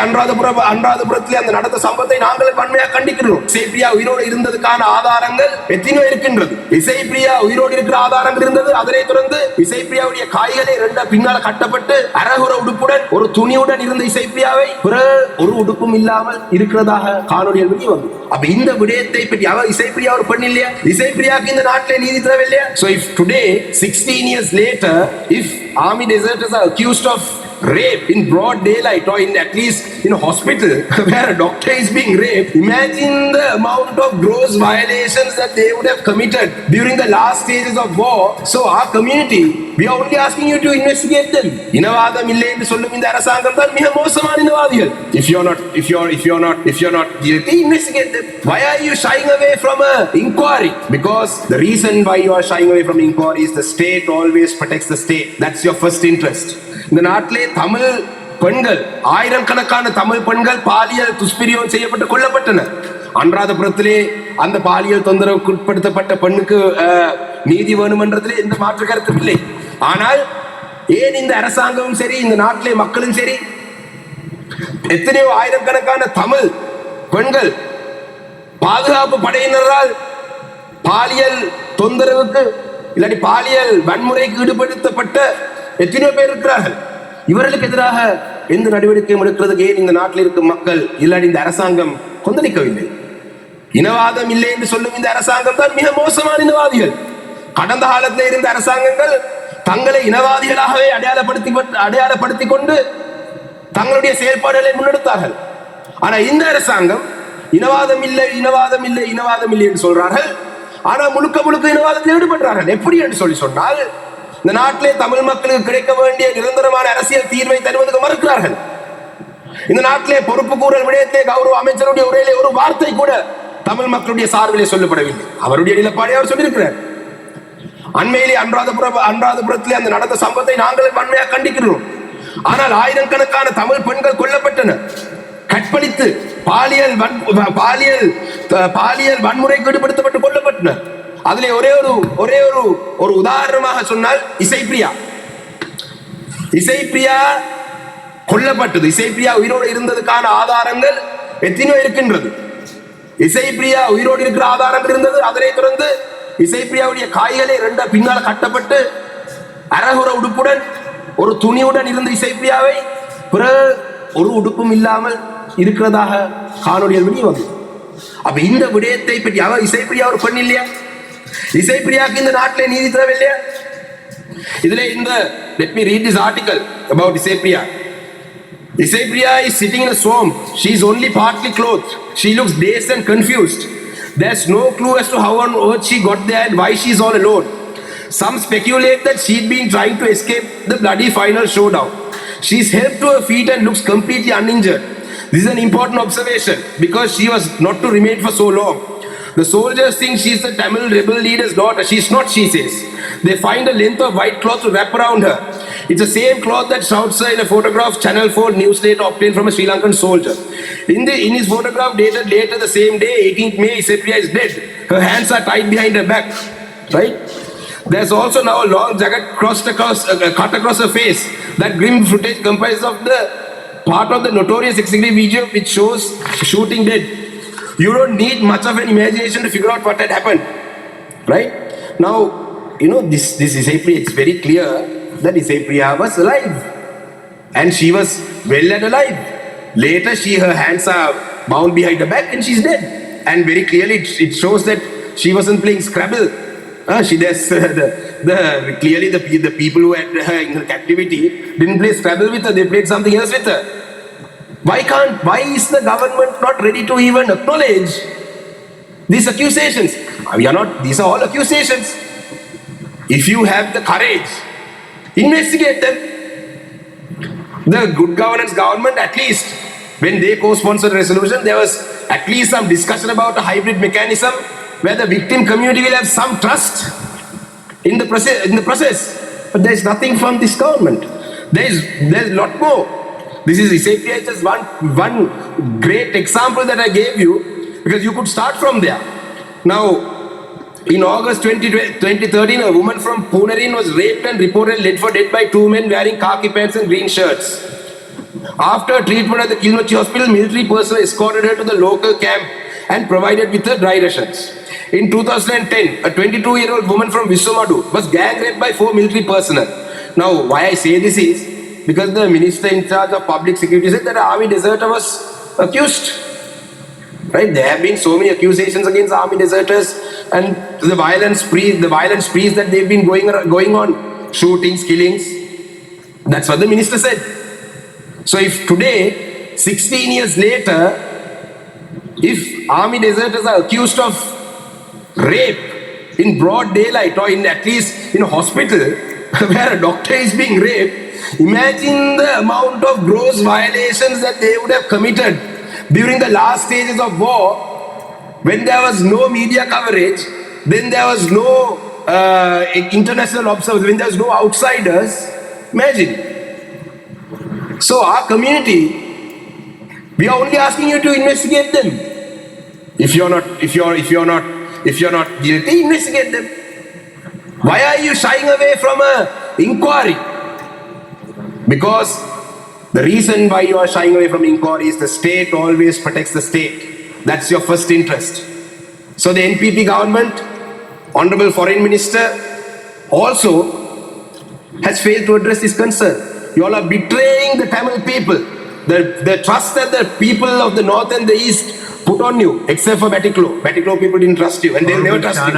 அனுராதபுரத்திலே அந்த நடந்த சம்பவத்தை நாங்கள் வன்மையாக கண்டிக்கிறோம். இசைப்பிரியா உயிரோடு இருந்ததுக்கான ஆதாரங்கள் எத்தனையோ இருக்கின்றது. இசைப்பிரியா உயிரோடு இருக்கிற ஆதாரங்கள் இருந்தது. அதனை தொடர்ந்து இசைப்பிரியாவுடைய காய்களை ரெண்டா பின்னால கட்டப்பட்டு அரகுர உடுப்புடன் ஒரு துணியுடன் இருந்த இசைப்பிரியாவை ஒரு உடுப்பும் இல்லாமல் இருக்கிறதாக காணொலியில் வெளியே வந்து. அப்ப இந்த விடயத்தை பற்றி இசைப்பிரியா ஒரு பெண் இல்லையா? இசைப்பிரியாவுக்கு இந்த நாட்டிலே நீதி தேவையில்லையா? So if today 16 years later if army deserters are accused of rape in broad daylight or in at least in a hospital where a doctor is being raped, imagine the amount of gross violations that they would have committed during the last stages of war. So our community, we are only asking you to investigate them. இனவாதம் இல்லை என்று சொல்லும் இந்த அரசாங்கம் தான் மிக மோசமான இனவாதிகள். If you're not guilty, investigate them. Why are you shying away from a inquiry? Because the reason why you are shying away from inquiry is the state always protects the state. That's your first interest. இந்த நாட்டிலே தமிழ் பெண்கள், ஆயிரக்கணக்கான தமிழ் பெண்கள் பாலியல் துஷ்பிரயோகம் செய்யப்பட்டு கொல்லப்பட்டனர். அனுராதபுரத்திலே அந்த பாலியல் தொந்தரவுக்கு உட்படுத்தப்பட்ட பெண்ணுக்கு நீதி வேணுமென்றதிலே எந்த மாற்று கருத்தும் இல்லை. ஆனால் ஏன் இந்த அரசாங்கமும் சரி, இந்த நாட்டிலே மக்களும் சரி, எத்தனையோ ஆயிரக்கணக்கான தமிழ் பெண்கள் பாதுகாப்பு படையினரால் பாலியல் தொந்தரவுக்கு இல்லாட்டி பாலியல் வன்முறைக்கு ஈடுபடுத்தப்பட்ட எத்தனையோ பேர் இருக்கிறார்கள். இவர்களுக்கு எதிராக எந்த நடவடிக்கையும் எடுக்கிறதுக்கு ஏன் இந்த நாட்டில் இருக்கும் மக்கள் இல்லாட்டி இந்த அரசாங்கம் கொந்தளிக்கவில்லை? இனவாதம் இல்லை என்று சொல்லும் இந்த அரசாங்கம் தான் மிக மோசமான இனவாதிகள். கடந்த காலத்தில் இருந்த அரசாங்கங்கள் தங்களை இனவாதிகளாகவே அடையாளப்படுத்தி கொண்டு தங்களுடைய செயல்பாடுகளை முன்னெடுத்தார்கள். ஆனா இந்த அரசாங்கம் இனவாதம் இல்லை என்று சொல்றார்கள். ஆனா முழுக்க இனவாதத்தில் ஈடுபடுறார்கள். எப்படி என்று சொன்னால், இந்த நாட்டிலே தமிழ் மக்களுக்கு கிடைக்க வேண்டிய நிரந்தரமான அரசியல் தீர்வை தருவதற்கு மறுக்கிறார்கள். இந்த நாட்டிலே பொறுப்பு கூறல் விடயத்திலே கௌரவ அமைச்சருடைய உரையிலே ஒரு வார்த்தை கூட தமிழ் மக்களுடைய சார்பிலே சொல்லப்படவில்லை. அவருடைய நிலப்பாடை அவர் சொல்லியிருக்கிறார். அண்மையிலே அனுராதபுரத்திலே அந்த நடந்த சம்பவத்தை நாங்கள் வன்மையாக கண்டிக்கிறோம். ஆனால் ஆயிரக்கணக்கான தமிழ் பெண்கள் கொல்லப்பட்டனர், கற்பழித்து பாலியல் வன்முறைக்கு ஈடுபடுத்தப்பட்டு கொல்லப்பட்டனர். அதிலே ஒரே ஒரு உதாரணமாக சொன்னால் இசைப்பிரியா கொல்லப்பட்டது. இசைப்பிரியா உயிரோடு இருந்ததுக்கான ஆதாரங்கள் எத்தனையோ இருக்கின்றது. இசைப்பிரியா உயிரோடு இருக்கிற ஆதாரங்கள் இருந்தது. அதனை தொடர்ந்து இசைப்பிரியாவுடைய காய்களை ரெண்டா பின்னால கட்டப்பட்டு அரகுர உடுப்புடன் ஒரு துணியுடன் இருந்த இசைப்பிரியாவை ஒரு உடுப்பும் இல்லாமல் இருக்கிறதாக காணொலியில் வெளியே வந்து. அப்ப இந்த விடயத்தை பற்றி இசைப்பிரியா ஒரு பெண் இல்லையா? இசைப்பிரியாவுக்கு இந்த நாட்டிலே நீதி தேவையில்லையா? இதுல let me read this article about Isaipriya. Isaipriya is sitting in a swamp. She is only partly clothed. She looks dazed and confused. There's no clue as to how on earth she got there and why she is all alone. Some speculate that she'd been trying to escape the bloody final showdown. She's helped to her feet and looks completely uninjured. This is an important observation because she was not to remain for so long. The soldiers think she's the Tamil rebel leader's daughter. She's not, she says. They find a length of white cloth to wrap around her. It's the same cloth that shrouds her in a photograph Channel 4 news later obtained from a Sri Lankan soldier. In his photograph dated later the same day, 18th May, Isaipriya is dead. Her hands are tied behind her back. Right? There's also now a long jacket cut across her face. That grim footage comprises of the part of the notorious executive video which shows shooting dead. You don't need much of an imagination to figure out what had happened, right? Now, this Isaipriya, it's very clear that Isaipriya was alive, and she was well and alive. Later, her hands are bound behind her back, and she's dead. And very clearly, it shows that she wasn't playing Scrabble. Clearly, the people who had her in her captivity didn't play Scrabble with her; they played something else with her. Why is the government not ready to even acknowledge these accusations? These are all accusations. If you have the courage, investigate them. The Good Governance government, at least when they co-sponsored a resolution, there was at least some discussion about a hybrid mechanism where the victim community will have some trust in the process. But there is nothing from this government. There is a lot more. This is Isaipriya, just one great example that I gave you, because you could start from there. Now, in August 2013, a woman from Punerin was raped and reported led for dead by two men wearing khaki pants and green shirts. After treatment at the Kilmachi hospital, military personnel escorted her to the local camp and provided with her dry rations. In 2010, a 22-year-old woman from Visummadu was gang raped by 4 military personnel. Now, why I say this is because the minister in charge of public security said that an army deserter was accused. Right? There have been so many accusations against army deserters and the violence sprees that they've been going on, shootings, killings. That's what the minister said. So if today, 16 years later, if army deserters are accused of rape in broad daylight or in at least in a hospital where a doctor is being raped, imagine the amount of gross violations that they would have committed during the last stages of war, when there was no media coverage, then there was no international observers, when there was no outsiders. Imagine. So our community, we are only asking you to investigate them. If you're not guilty, investigate them. Why are you shying away from an inquiry? Because the reason why you are shying away from inquiry is the state always protects the state. That's your first interest. So the NPP government, Honorable Foreign Minister, also has failed to address this concern. You all are betraying the Tamil people. The trust that the people of the north and the east put on you, except for Batiklo. Batiklo people didn't trust you and they'll never trust you.